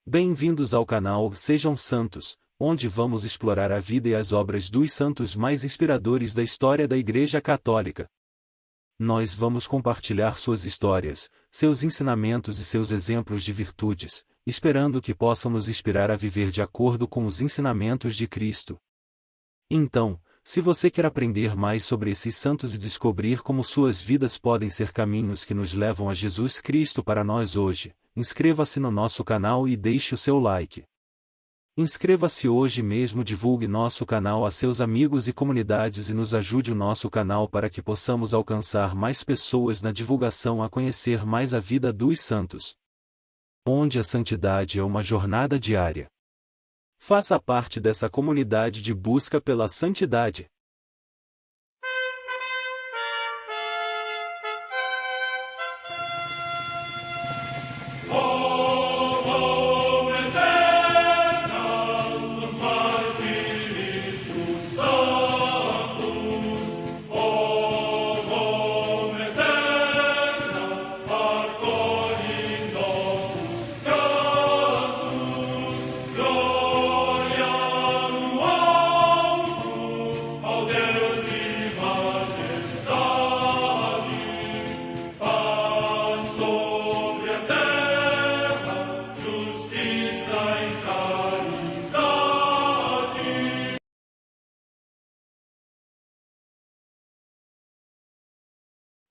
Bem-vindos ao canal Sejam Santos, onde vamos explorar a vida e as obras dos santos mais inspiradores da história da Igreja Católica. Nós vamos compartilhar suas histórias, seus ensinamentos e seus exemplos de virtudes, esperando que possam nos inspirar a viver de acordo com os ensinamentos de Cristo. Então, se você quer aprender mais sobre esses santos e descobrir como suas vidas podem ser caminhos que nos levam a Jesus Cristo para nós hoje, inscreva-se no nosso canal e deixe o seu like. Inscreva-se hoje mesmo, divulgue nosso canal a seus amigos e comunidades e nos ajude o nosso canal para que possamos alcançar mais pessoas na divulgação a conhecer mais a vida dos santos. Onde a santidade é uma jornada diária. Faça parte dessa comunidade de busca pela santidade.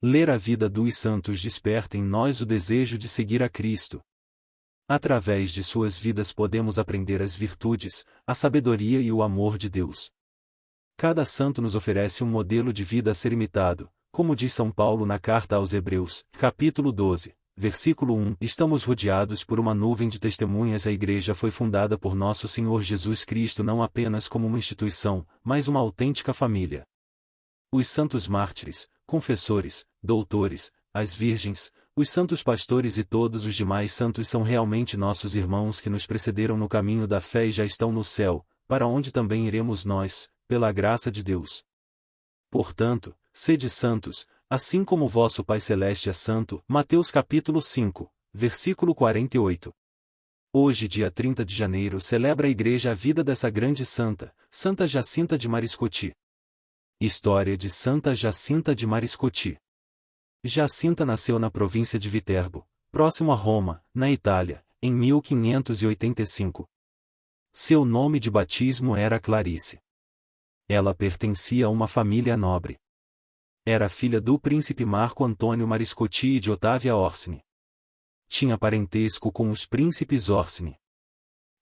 Ler a vida dos santos desperta em nós o desejo de seguir a Cristo. Através de suas vidas podemos aprender as virtudes, a sabedoria e o amor de Deus. Cada santo nos oferece um modelo de vida a ser imitado, como diz São Paulo na carta aos Hebreus, capítulo 12, versículo 1. Estamos rodeados por uma nuvem de testemunhas. A Igreja foi fundada por nosso Senhor Jesus Cristo não apenas como uma instituição, mas uma autêntica família. Os santos mártires, confessores, doutores, as virgens, os santos pastores e todos os demais santos são realmente nossos irmãos que nos precederam no caminho da fé e já estão no céu, para onde também iremos nós, pela graça de Deus. Portanto, sede santos, assim como vosso Pai Celeste é santo. Mateus capítulo 5, versículo 48. Hoje, dia 30 de janeiro, celebra a Igreja a vida dessa grande santa, Santa Jacinta de Mariscoti. História de Santa Jacinta de Mariscoti. Jacinta nasceu na província de Viterbo, próximo a Roma, na Itália, em 1585. Seu nome de batismo era Clarice. Ela pertencia a uma família nobre. Era filha do príncipe Marco Antônio Mariscoti e de Otávia Orsini. Tinha parentesco com os príncipes Orsini.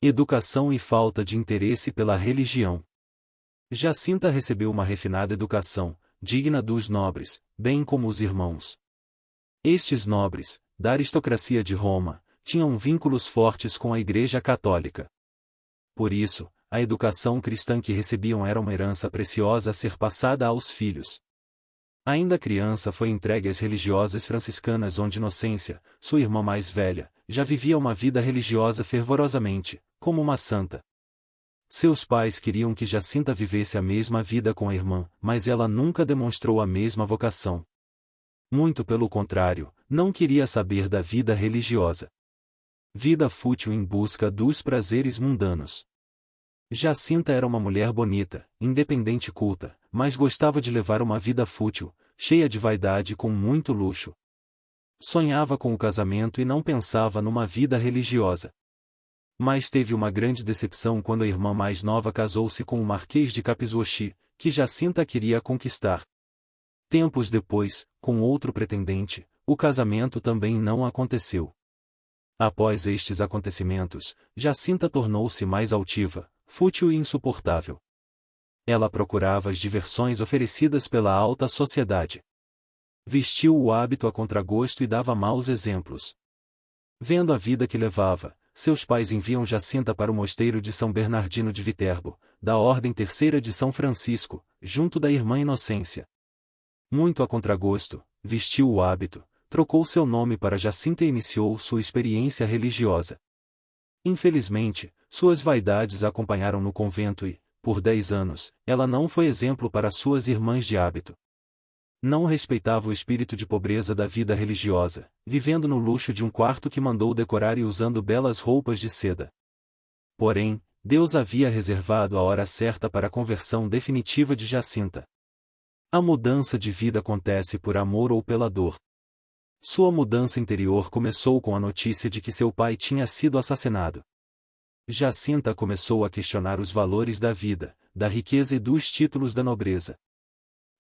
Educação e falta de interesse pela religião. Jacinta recebeu uma refinada educação, digna dos nobres, bem como os irmãos. Estes nobres, da aristocracia de Roma, tinham vínculos fortes com a Igreja Católica. Por isso, a educação cristã que recebiam era uma herança preciosa a ser passada aos filhos. Ainda criança foi entregue às religiosas franciscanas onde Inocência, sua irmã mais velha, já vivia uma vida religiosa fervorosamente, como uma santa. Seus pais queriam que Jacinta vivesse a mesma vida com a irmã, mas ela nunca demonstrou a mesma vocação. Muito pelo contrário, não queria saber da vida religiosa. Vida fútil em busca dos prazeres mundanos. Jacinta era uma mulher bonita, independente e culta, mas gostava de levar uma vida fútil, cheia de vaidade e com muito luxo. Sonhava com o casamento e não pensava numa vida religiosa. Mas teve uma grande decepção quando a irmã mais nova casou-se com o Marquês de Capizuochi, que Jacinta queria conquistar. Tempos depois, com outro pretendente, o casamento também não aconteceu. Após estes acontecimentos, Jacinta tornou-se mais altiva, fútil e insuportável. Ela procurava as diversões oferecidas pela alta sociedade. Vestiu o hábito a contragosto e dava maus exemplos. Vendo a vida que levava, seus pais enviam Jacinta para o mosteiro de São Bernardino de Viterbo, da Ordem Terceira de São Francisco, junto da irmã Inocência. Muito a contragosto, vestiu o hábito, trocou seu nome para Jacinta e iniciou sua experiência religiosa. Infelizmente, suas vaidades a acompanharam no convento e, por 10 anos, ela não foi exemplo para suas irmãs de hábito. Não respeitava o espírito de pobreza da vida religiosa, vivendo no luxo de um quarto que mandou decorar e usando belas roupas de seda. Porém, Deus havia reservado a hora certa para a conversão definitiva de Jacinta. A mudança de vida acontece por amor ou pela dor. Sua mudança interior começou com a notícia de que seu pai tinha sido assassinado. Jacinta começou a questionar os valores da vida, da riqueza e dos títulos da nobreza.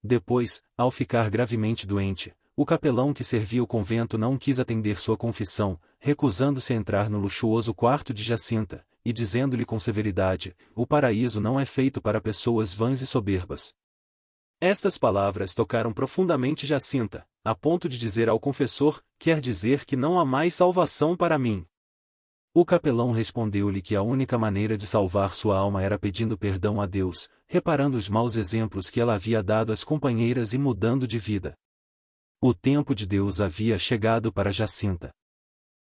Depois, ao ficar gravemente doente, o capelão que servia o convento não quis atender sua confissão, recusando-se a entrar no luxuoso quarto de Jacinta, e dizendo-lhe com severidade: o paraíso não é feito para pessoas vãs e soberbas. Estas palavras tocaram profundamente Jacinta, a ponto de dizer ao confessor: quer dizer que não há mais salvação para mim. O capelão respondeu-lhe que a única maneira de salvar sua alma era pedindo perdão a Deus, reparando os maus exemplos que ela havia dado às companheiras e mudando de vida. O tempo de Deus havia chegado para Jacinta.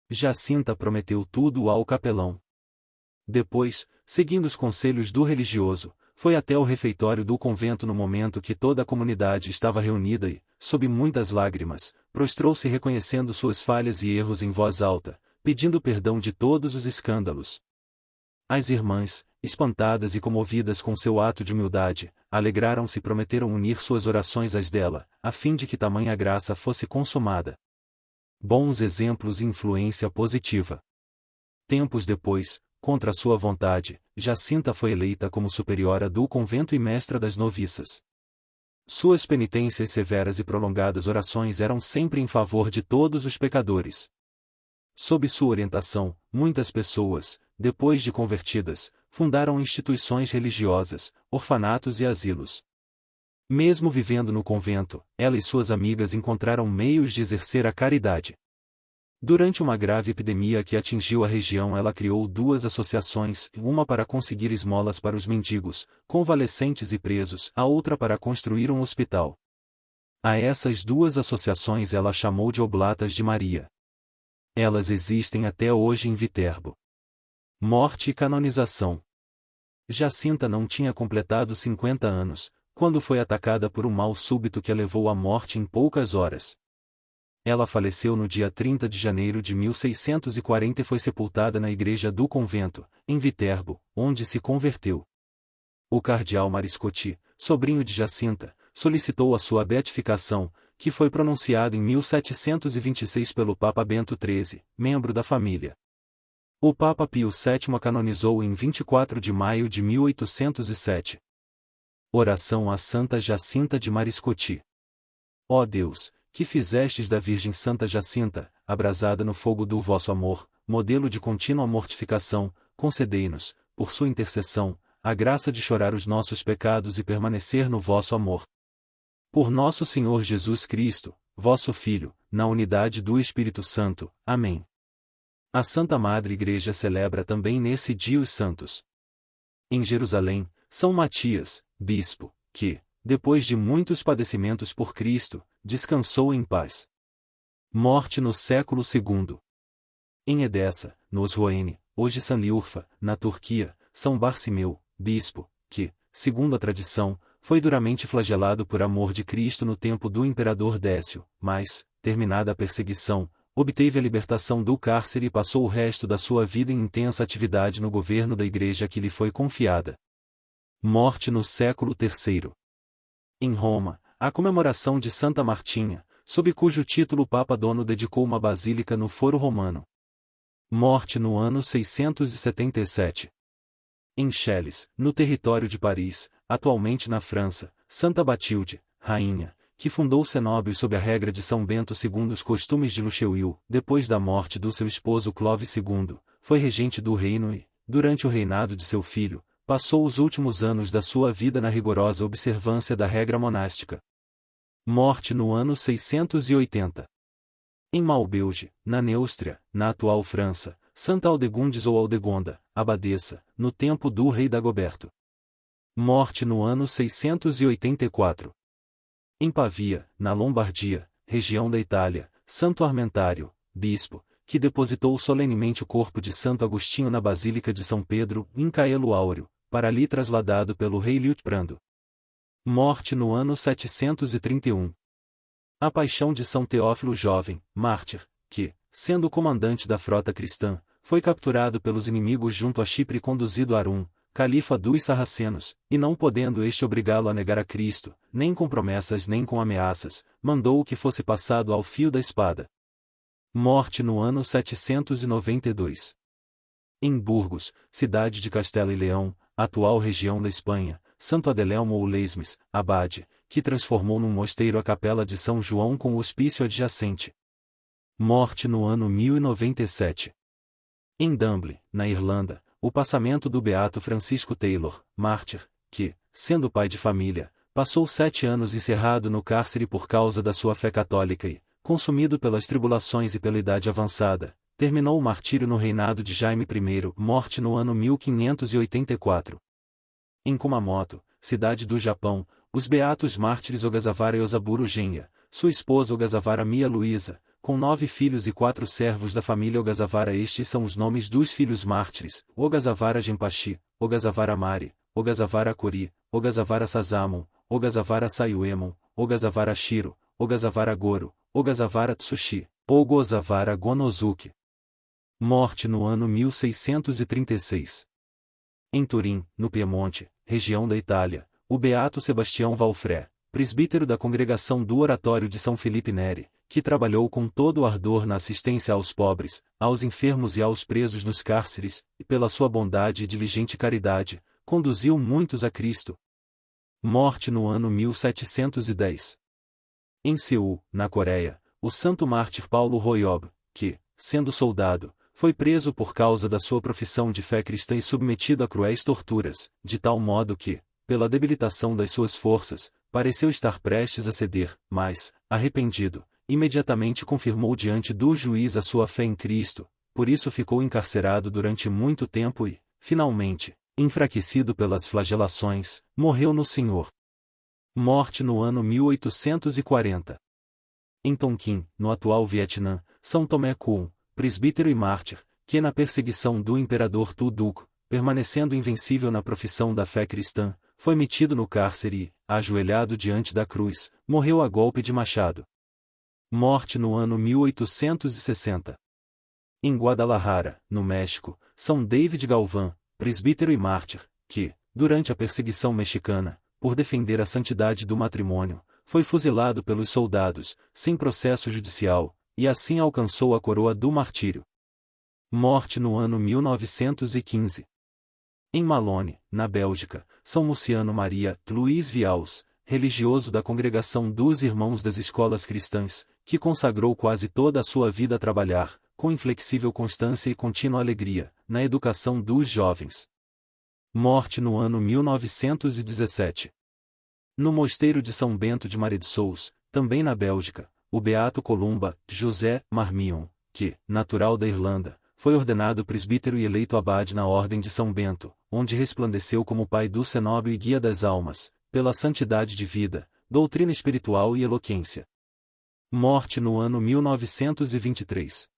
Jacinta prometeu tudo ao capelão. Depois, seguindo os conselhos do religioso, foi até o refeitório do convento no momento que toda a comunidade estava reunida e, sob muitas lágrimas, prostrou-se reconhecendo suas falhas e erros em voz alta, pedindo perdão de todos os escândalos. As irmãs, espantadas e comovidas com seu ato de humildade, alegraram-se e prometeram unir suas orações às dela, a fim de que tamanha graça fosse consumada. Bons exemplos e influência positiva. Tempos depois, contra sua vontade, Jacinta foi eleita como superiora do convento e mestra das noviças. Suas penitências severas e prolongadas orações eram sempre em favor de todos os pecadores. Sob sua orientação, muitas pessoas, depois de convertidas, fundaram instituições religiosas, orfanatos e asilos. Mesmo vivendo no convento, ela e suas amigas encontraram meios de exercer a caridade. Durante uma grave epidemia que atingiu a região, ela criou 2 associações, uma para conseguir esmolas para os mendigos, convalescentes e presos, a outra para construir um hospital. A essas 2 associações ela chamou de Oblatas de Maria. Elas existem até hoje em Viterbo. Morte e canonização. Jacinta não tinha completado 50 anos, quando foi atacada por um mal súbito que a levou à morte em poucas horas. Ela faleceu no dia 30 de janeiro de 1640 e foi sepultada na igreja do convento, em Viterbo, onde se converteu. O cardeal Mariscotti, sobrinho de Jacinta, solicitou a sua beatificação, que foi pronunciada em 1726 pelo Papa Bento XIII, membro da família. O Papa Pio VII a canonizou em 24 de maio de 1807. Oração a Santa Jacinta de Mariscotti. Ó Deus, que fizestes da Virgem Santa Jacinta, abrasada no fogo do vosso amor, modelo de contínua mortificação, concedei-nos, por sua intercessão, a graça de chorar os nossos pecados e permanecer no vosso amor. Por nosso Senhor Jesus Cristo, vosso Filho, na unidade do Espírito Santo. Amém. A Santa Madre Igreja celebra também nesse dia os santos. Em Jerusalém, São Matias, bispo, que, depois de muitos padecimentos por Cristo, descansou em paz. Morte no século II. Em Edessa, no Osroene, hoje Sanliurfa, na Turquia, São Barcimeu, bispo, que, segundo a tradição, foi duramente flagelado por amor de Cristo no tempo do imperador Décio, mas, terminada a perseguição, obteve a libertação do cárcere e passou o resto da sua vida em intensa atividade no governo da igreja que lhe foi confiada. Morte no século III. Em Roma, a comemoração de Santa Martinha, sob cujo título o Papa Dono dedicou uma basílica no Foro Romano. Morte no ano 677. Em Chelles, no território de Paris, atualmente na França, Santa Batilde, rainha, que fundou o cenóbio sob a regra de São Bento II os costumes de Luxeuil, depois da morte do seu esposo Clovis II, foi regente do reino e, durante o reinado de seu filho, passou os últimos anos da sua vida na rigorosa observância da regra monástica. Morte no ano 680. Em Maubeuge, na Neústria, na atual França, Santa Aldegundes ou Aldegonda, abadesa, no tempo do rei Dagoberto. Morte no ano 684. Em Pavia, na Lombardia, região da Itália, Santo Armentário, bispo, que depositou solenemente o corpo de Santo Agostinho na Basílica de São Pedro, em Caelo Áureo, para ali trasladado pelo rei Liutprando. Morte no ano 731. A paixão de São Teófilo Jovem, mártir, que, sendo comandante da frota cristã, foi capturado pelos inimigos junto a Chipre e conduzido a Arum, califa dos sarracenos, e não podendo este obrigá-lo a negar a Cristo, nem com promessas nem com ameaças, mandou que fosse passado ao fio da espada. Morte no ano 792. Em Burgos, cidade de Castela e Leão, atual região da Espanha, Santo Adelelmo ou Lesmes, abade, que transformou num mosteiro a capela de São João com o hospício adjacente. Morte no ano 1097. Em Dunbley, na Irlanda, o passamento do beato Francisco Taylor, mártir, que, sendo pai de família, passou 7 anos encerrado no cárcere por causa da sua fé católica e, consumido pelas tribulações e pela idade avançada, terminou o martírio no reinado de Jaime I, morte no ano 1584. Em Kumamoto, cidade do Japão, os beatos mártires Ogasawara Yosaburo Genya, sua esposa Ogasawara Mia Luísa, com 9 filhos e 4 servos da família Ogasawara. Estes são os nomes dos filhos mártires: Ogasawara Genpachi, Ogasawara Mari, Ogasawara Kori, Ogasawara Sazamon, Ogasawara Sayuemon, Ogasawara Shiro, Ogasawara Goro, Ogasawara Tsushi, Ogasawara Gonozuki. Morte no ano 1636. Em Turim, no Piemonte, região da Itália, o beato Sebastião Valfré, presbítero da congregação do Oratório de São Felipe Neri, que trabalhou com todo o ardor na assistência aos pobres, aos enfermos e aos presos nos cárceres, e pela sua bondade e diligente caridade, conduziu muitos a Cristo. Morte no ano 1710. Em Seul, na Coreia, o santo mártir Paulo Royob, que, sendo soldado, foi preso por causa da sua profissão de fé cristã e submetido a cruéis torturas, de tal modo que, pela debilitação das suas forças, pareceu estar prestes a ceder, mas, arrependido, imediatamente confirmou diante do juiz a sua fé em Cristo, por isso ficou encarcerado durante muito tempo e, finalmente, enfraquecido pelas flagelações, morreu no Senhor. Morte no ano 1840. Em Tonkin, no atual Vietnã, São Tomé Kuon, presbítero e mártir, que na perseguição do imperador Tu Duc, permanecendo invencível na profissão da fé cristã, foi metido no cárcere e, ajoelhado diante da cruz, morreu a golpe de machado. Morte no ano 1860. Em Guadalajara, no México, São David Galván, presbítero e mártir, que, durante a perseguição mexicana, por defender a santidade do matrimônio, foi fuzilado pelos soldados, sem processo judicial, e assim alcançou a coroa do martírio. Morte no ano 1915. Em Malone, na Bélgica, São Luciano Maria Luís Vials, religioso da congregação dos Irmãos das Escolas Cristãs, que consagrou quase toda a sua vida a trabalhar, com inflexível constância e contínua alegria, na educação dos jovens. Morte no ano 1917. No mosteiro de São Bento de Maredsous, também na Bélgica, o beato Columba José Marmion, que, natural da Irlanda, foi ordenado presbítero e eleito abade na Ordem de São Bento, onde resplandeceu como pai do cenóbio e guia das almas, pela santidade de vida, doutrina espiritual e eloquência. Morte no ano 1923.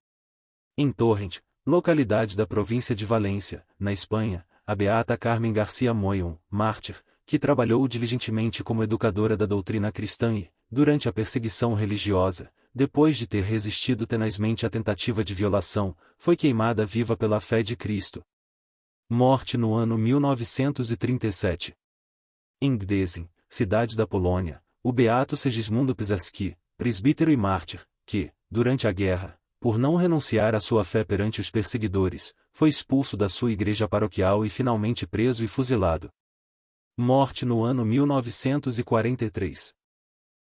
Em Torrent, localidade da província de Valência, na Espanha, a beata Carmen Garcia Moyon, mártir, que trabalhou diligentemente como educadora da doutrina cristã e, durante a perseguição religiosa, depois de ter resistido tenazmente à tentativa de violação, foi queimada viva pela fé de Cristo. Morte no ano 1937. Em Gdynia, cidade da Polônia, o beato Segismundo Pisarski, presbítero e mártir, que, durante a guerra, por não renunciar à sua fé perante os perseguidores, foi expulso da sua igreja paroquial e finalmente preso e fuzilado. Morte no ano 1943.